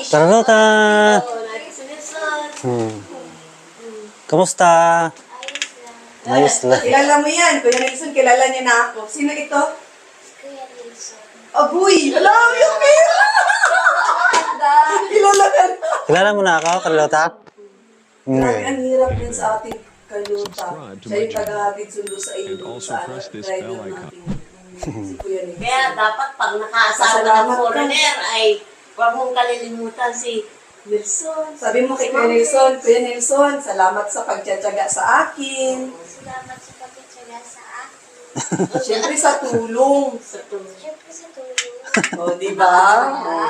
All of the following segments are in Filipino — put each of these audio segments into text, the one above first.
Carlota! Oo, natin si Nelson. Kamusta? Ayos lang. Kilala mo yan. Kuya Nelson, kilala niya na ako. Sino ito? Kuya Nelson. Agoy! Alam yung pera! Kilala ka na. Kilala mo na ako, Carlota? Grabe, ang hirap din sa ating Carlota. Siya yung taga-hatid sundo sa iyo dun sa driver natin. Si Kuya Nelson. Kaya dapat pag nakasama ng foreigner ay huwag mong kalilimutan si Nelson. Sabi mo kay Kuya Nelson, salamat sa pagtsatsaga sa akin. Salamat sa pagkatsaga sa akin. Siyempre sa tulong. Siyempre sa tulong. O, diba?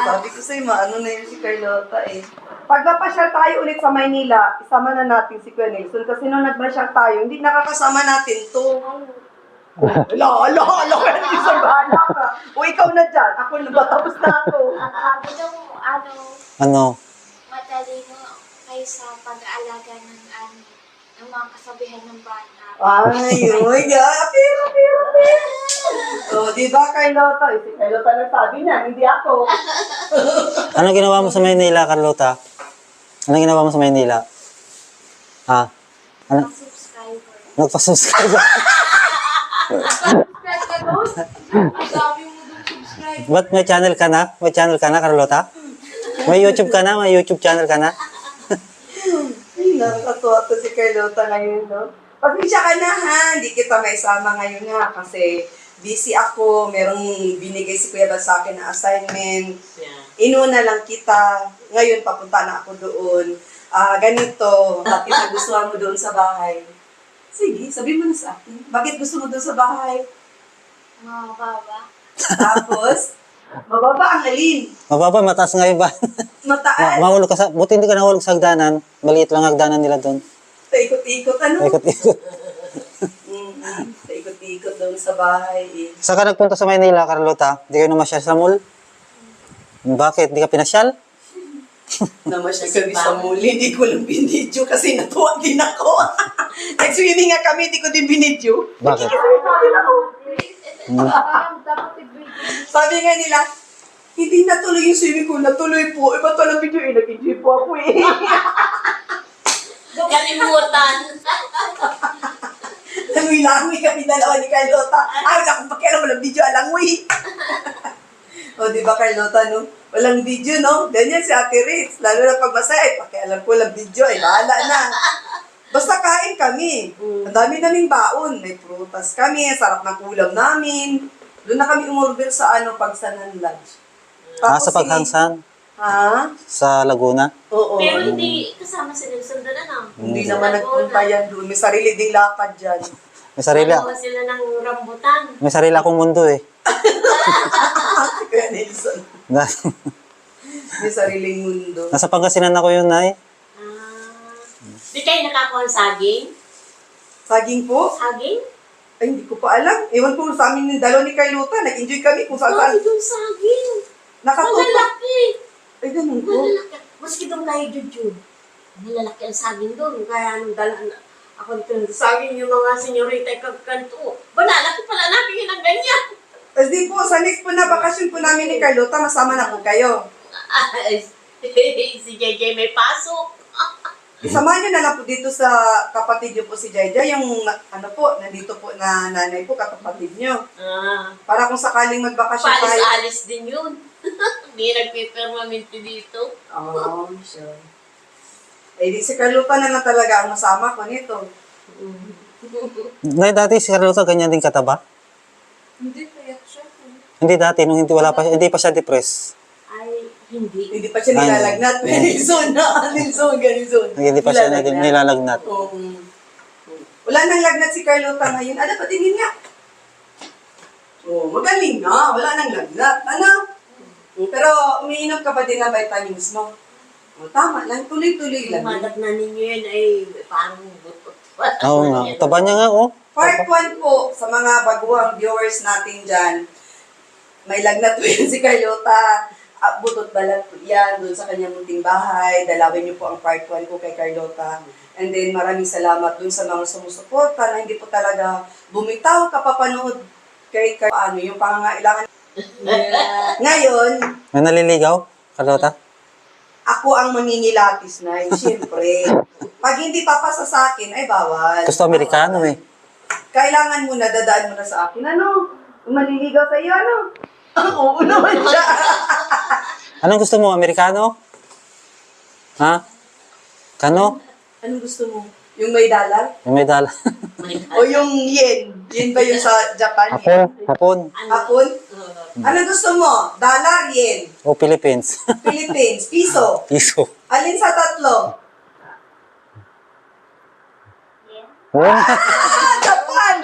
Sabi ko sa'yo, maano na yun si Carlota eh. Pag napasyal tayo ulit sa Maynila, isama na natin si Kuya Nelson kasi nung nagmasyal tayo, hindi nakakasama natin to. Ala, Kuya Nelson, bahala ka. O, ikaw na dyan. Ako na ba? Tapos na ako. Ano? Matalino kaysa pag-aalaga ng mga kasabihan ng bata. Ay, uy, pero. O, diba, Carlota? Si Carlota na sabi niya, hindi ako. Ano ginawa mo sa Maynila, Carlota? Ano ginawa mo sa Maynila? Ha? Ano? Subscriber. Nagpa-subscribe. Subscribe ka doon? Ang dami mo doon subscribe. Ba't may channel ka na? May channel ka na, Carlota? May YouTube ka na? May YouTube channel ka na? Ay, nakakatuwa to si Carlota ngayon, no? Pasensya ka na, ha? Hindi kita maisama ngayon, ha? Kasi busy ako. Merong binigay si Kuya Bal sa akin na assignment. Inuna lang kita. Ngayon, papunta na ako doon. Ganito. Bakit nagustuhan mo doon sa bahay? Sige, sabi mo na sa akin. Bakit gusto mo doon sa bahay? Mga baba. Tapos, mababa ang alin. Mababa, mataas nga iba. Mataas. Mahulog ka sa... Buti hindi ka nahulog sa hagdanan. Maliit lang hagdanan nila doon. Paikot-ikot, ano? Ikot-ikot. Paikot-ikot doon sa bahay. Eh. Saan ka nagpunta sa Maynila, Carlota? Hindi kayo namasyal sa mall? Bakit? Hindi ka pinasyal? Namasyal kami sa muli, hindi ko lang binidyo kasi natuwa din ako. Nag-swimming nga kami, hindi ko din binidyo. Bakit? Parang dapat i-break. Sabi nga nila, hindi natuloy yung swimming ko, natuloy po. Iba talang video eh, nag-enjoy po ako eh. Kalimutan. Langoy-langoy kami dalawa ni Carlota. Ay, wala akong pakialam, walang video, alangoy. O, di ba Carlota, no? Walang video, no? Ganyan si Ate Ritz. Lalo na pag masaya, pakialam ko, walang video, ay bahala na. Basta kain kami. Ang dami naming baon. May prutas kami, sarap ng ulam namin. Doon na kami umorder sa pagsanan lunch. Sa Paghangsan? Ha? Sa Laguna? Oo. Pero hindi kasama si Nelson doon, ano? Hindi naman nagpunta yan doon. May sarili ding lakad dyan. May sarili, Ano sila ng rambutan. may sarili akong mundo eh. Kaya Nelson. May sariling mundo. Nasa Pangasinan ako yun, Nay. Di kayo nakakuha ng saging? Saging po? Saging? Ay, hindi ko pa alam. Ewan ko sa amin yung dalaw ni Carlota. Nag-enjoy kami kung saan. Ay, doon saging. Nakatutok. Malalaki. Ay, ganun po. Malalaki. Maski doon tayo dyan. Malalaki ang saging doon. Kaya nung dalaan ako dito ng saging yung mga senyorita kagkanto. Banalaki pala namin yun ang ganyan. Tapos di po, sa next po na bakasyon po namin ni Carlota, masama na po kayo. Ay, si JJ may pasok. Isamahan nyo na lang po dito sa kapatid nyo po si Jayja, yung nandito po na nanay po, kapatid nyo. Para kung sakaling magbakasyon tayo. Paalis-alis din yun. Hindi nagpipermanente dito. Oh, sure. Eh, di si Carlota na lang talaga ang masama ko nito. Nay, dati si Carlota ganyan din kataba? Hindi, kaya siya. Hindi dati, nung hindi pa siya depressed. Ay, hindi. Hindi pa siya nilalagnat. Nelson na, Nelson. Hindi pa siya nilalagnat. Wala nang lagnat si Carlota ngayon. Ano, patingin nga. Magaling na. Wala nang lagnat. Ano? Pero umiinom ka pa din ng vitamins mo. Tama lang. Tuloy-tuloy lang. Umadak na ninyo yan ay parang butot. Oo nga. Taba niya nga, oh. Part 1 po sa mga baguhang viewers natin dyan. May lagnat po yan si Carlota. Butot balat po yan doon sa kanyang munting bahay. Dalawin niyo po ang part 1 ko kay Carlota. And then maraming salamat doon sa mga sumusuporta na hindi po talaga bumitaw kapapanood kay yung pangangailangan. Ngayon, May naliligaw, Carlota? Ako ang mangingilatis na, siyempre. Pag hindi papasa sa akin, ay bawal. Gusto Amerikano eh. Kailangan mo na, dadaan mo na sa akin. Ano? Maliligaw sa iyo, ano? Oo naman siya. Anong gusto mo? Amerikano? Ha? Kano? Anong gusto mo? Yung may dollar? Yung may dala. O yung yen? Yen ba yung sa Japan? Hapon? Hapon? Hapon? Anong gusto mo? Dollar, yen? O Philippines? Philippines? Piso? Piso. Alin sa tatlo? Oh, Japan!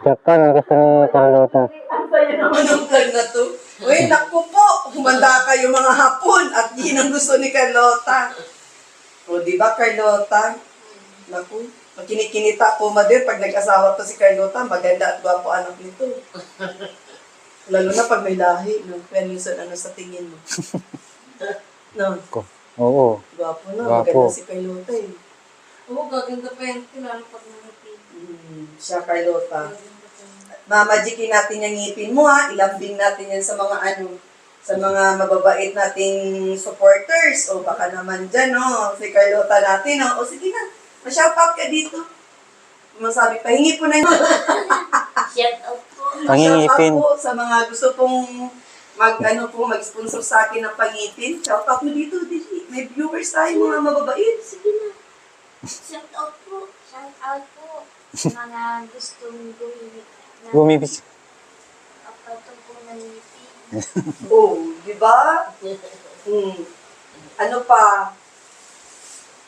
Japan. Ang gusto ni Carlota. Ang saya naman ng vlog na to. Uy, naku po, humanda kayo mga hapon at yun ang gusto ni Carlota. O, di ba, Carlota? Naku, kinikinita ko, Madir, pag nag-asawa to si Carlota, maganda at gwapo anak nito. Lalo na pag may lahi, no? Kaya minsan, ano sa tingin mo? No, Oo. gwapo na, Gwapo. maganda si Carlota eh. Oo, gaganda pa yan. Lalo pag nangipin. Siya, Carlota. Mamajikin natin yung ngipin mo ha, ilambing natin yan sa mga sa mga mababait nating supporters. O baka naman dyan, no, si Carlota natin, no. O sige na, ma-shoutout ka dito. Masabi, pahingi po na yun. Shout out po. Pangingipin. Ma-shoutout po sa mga gusto pong mag-sponsor sa akin ng pangipin. Shoutout mo dito, Dili. May viewers tayo, mga mababait. Sige na. Shout out po. Shout out po sa mga gustong Bumibis. kapatong po nangipin. Oh, di ba? Ano pa?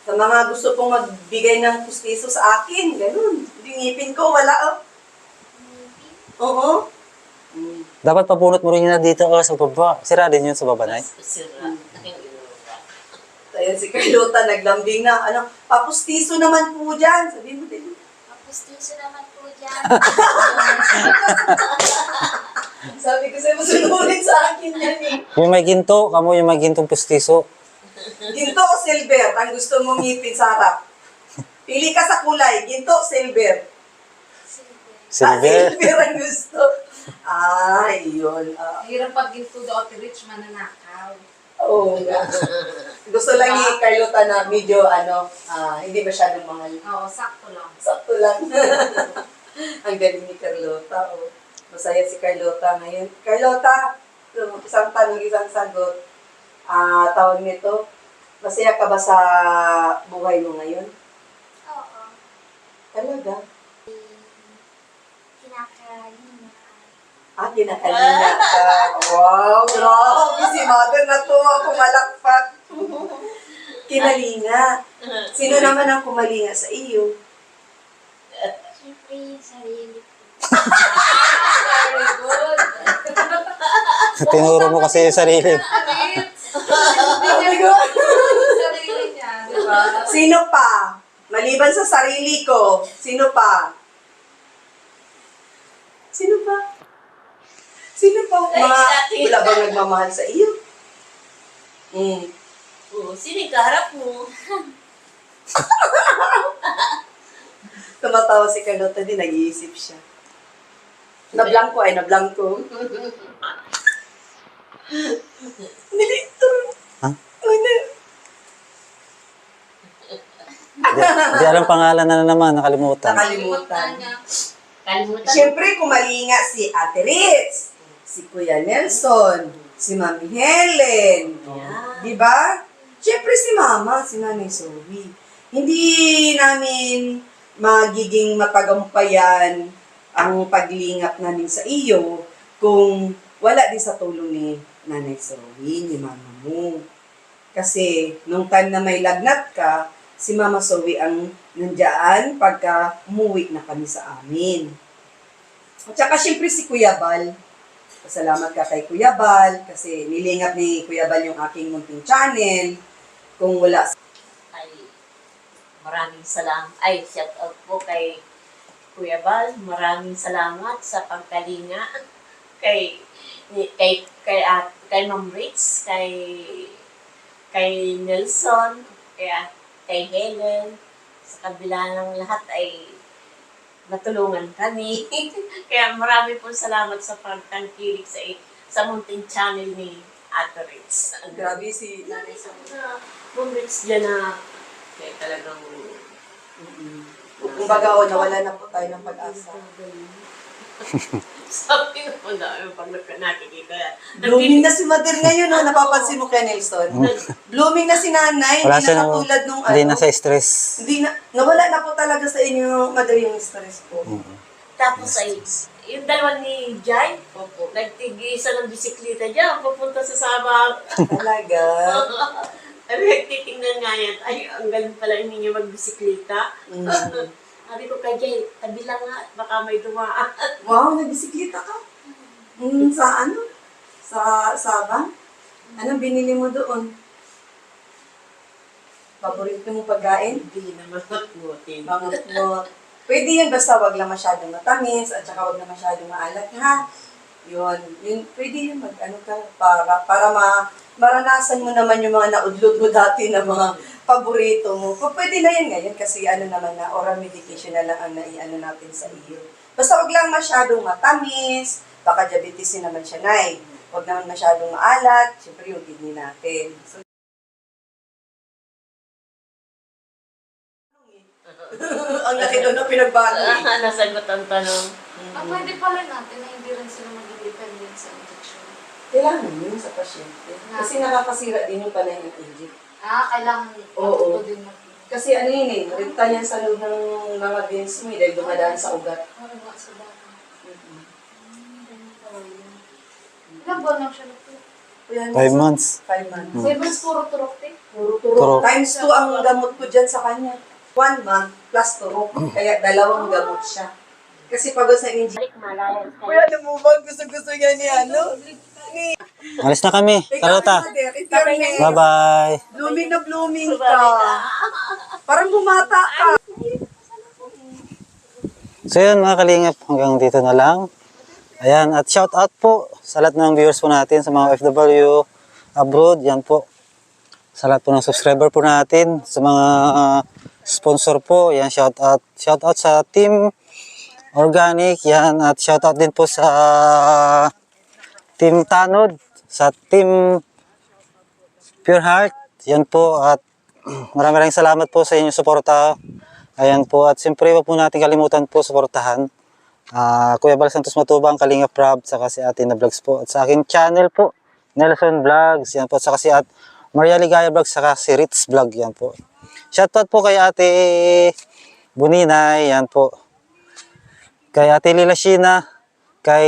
Sa mga gusto pong magbigay ng pustiso sa akin, ganun. Yung ngipin ko, wala oh. Nangipin? Oo. Dapat pabunot mo rin na dito sa baba. Sira din yun sa baba, Nay. Sira. Ayan si Carlota, naglambing na. Ano, papustiso naman po dyan. Sabihin mo din. Papustiso naman po dyan. Sabi ko sa'yo, masunurin sa akin yan eh. Yung may ginto, kamo yung may gintong pustiso. Ginto o silver, ang gusto mong ngipin sa harap. Pili ka sa kulay, ginto o silver. Silver. Silver ang gusto. Yun. Hirap pag ginto the Rich mananakaw. Oo nga. Gusto lang ni Carlota na medyo, hindi masyadong mahal. Oo, sakto lang. Sakto lang. Ang galing ni Carlota. Oh. Masaya si Carlota ngayon. Carlota, isang tanong, isang sagot. Tawag nito, masaya ka ba sa buhay mo ngayon? Oo. Talaga? Kinakain. Kinakalina ka. Wow, grabe. Si Mother na to. Kumalakpak. Kinalinga. Sino naman ang kumalinga sa iyo? Siyempre yung sarili ko. Very good. Tinuro mo kasi yung sarili. Oh my God. Sarili niya, di ba? Sino pa? Maliban sa sarili ko, sino pa? Sino pa? Sino pa? Wala bang nagmamahal sa iyo? Sino yung kaharap mo? Tumatawa si Carlota din, nag-iisip siya. Nablangko. Nilito. Ha? Ano? Di alam pangalan na naman, nakalimutan. Nakalimutan. niya. Kalimutan. Siyempre, kumalinga si Ate Ritz, si Kuya Nelson, si Mami Helen. Yeah. Di ba? Siyempre si Mama, si Nanay Zoe. Hindi namin magiging matagumpayan ang paglingap namin sa iyo kung wala din sa tulong ni Nanay Zoe, ni Mama mo. Kasi nung time na may lagnat ka, si Mama Zoe ang nandyan pagka umuwi na kami sa amin. At saka syempre si Kuya Bal. Pasalamat ka kay Kuya Bal kasi nilingap ni Kuya Bal yung aking munting channel. Kung wala Ay, maraming salamat. Ay, shout out po kay Kuya Bal. Maraming salamat sa pagkalinga. Kay Ma'am Ritz, kay Nelson, kay Helen. Sa kabila ng lahat ay natulungan kami. Kaya marami po salamat sa pagtangkilik sa munting channel ni Ate Ritz. Grabe si Nanay Sa Sonia. mga moments dyan na kaya talagang Kumbaga, nawala na po tayo ng pag-asa. sabi na po na pag nakikita yan. Blooming na si Mother ngayon, no? Napapansin mo kay Nelson. Blooming na si Nanay, Wala hindi siya na nang, katulad nung hindi na sa stress. Hindi na, nawala na po talaga sa inyo, Mother, yung stress po. Tapos ay, yung dalawa ni Jai, Opo. nagtigisa ng bisikleta dyan, pupunta sa Sabang. Talaga. Ay, nagtitingnan nga yan. Ay, ang galing pala ninyo magbisikleta. Mm. Sabi ko kay Jay, tabi lang nga, baka may dumaan. Wow, nagbisikleta ka? Sa ano? Sa Sabang? Anong binili mo doon? Paborito mong pagkain? Hindi naman matmutin. Bangot-ngot. Pwede yun, basta wag lang masyadong matamis at saka wag na masyadong maalat, ha? Yun, pwede yun ano ka, para maranasan mo naman yung mga naudlot mo dati na mga paborito mo. Pwede na yan ngayon kasi ano naman na, oral medication na lang ang naiano natin sa iyo. Basta wag lang masyadong matamis, baka diabetes naman siya, Nay. Wag naman masyadong maalat, syempre yung kidney natin. So, ang laki doon na pinagbago eh. Nasagot ang tanong. Pwede pala natin na hindi rin sila mag-dependent sa injection. Kailangan yun sa pasyente. Kasi nakakasira din yung panay ng Egypt. Kailangan Oo. matuto din mag- Kasi ano yun eh, rinta yan sa loob ng mga veins mo eh, dahil dumadaan sa ugat. Ano ba sa bata? Ganun pala yun. Ilang buwan lang siya nagturo? 5 months. 5 months. 7 months puro turok din. Puro turok. Turok. Times 2 ang gamot ko dyan sa kanya. 1 month plus turok. Kaya 2 gamot siya. Kasi pagod sa injection. Balik malayan kayo. Kuya, ano mo ba? Gusto-gusto niya ni ano? Alis na kami. Carlota. Bye-bye. Blooming na blooming ka. Parang bumata ka. So yun mga kalingap, hanggang dito na lang. Ayan, at shout out po sa lahat ng viewers po natin, sa mga OFW abroad, yan po. Sa lahat po ng subscriber po natin, sa mga sponsor po, yan, shout out. Shout out sa Team Organic, yan, at shout out din po sa Team Tanod, sa Team Pure Heart, yan po, at maraming salamat po sa inyong suporta. Ayan po, at siyempre wag po natin kalimutan po suportahan Kuya Bal Santos Matubang, Kalinga Prab, saka si Ate na Vlogs po, at sa aking channel po, Nelson Vlogs, yan po, saka si At Maria Ligaya Vlogs, saka si Ritz Vlog, yan po. Shoutout po kay Ate Buninay, yan po. Kay Ate Lila Sheena, kay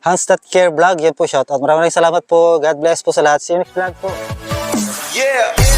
Hanstat Care Vlog, yan po, shoutout. Maraming salamat po. God bless po sa lahat. See you next vlog po. Yeah.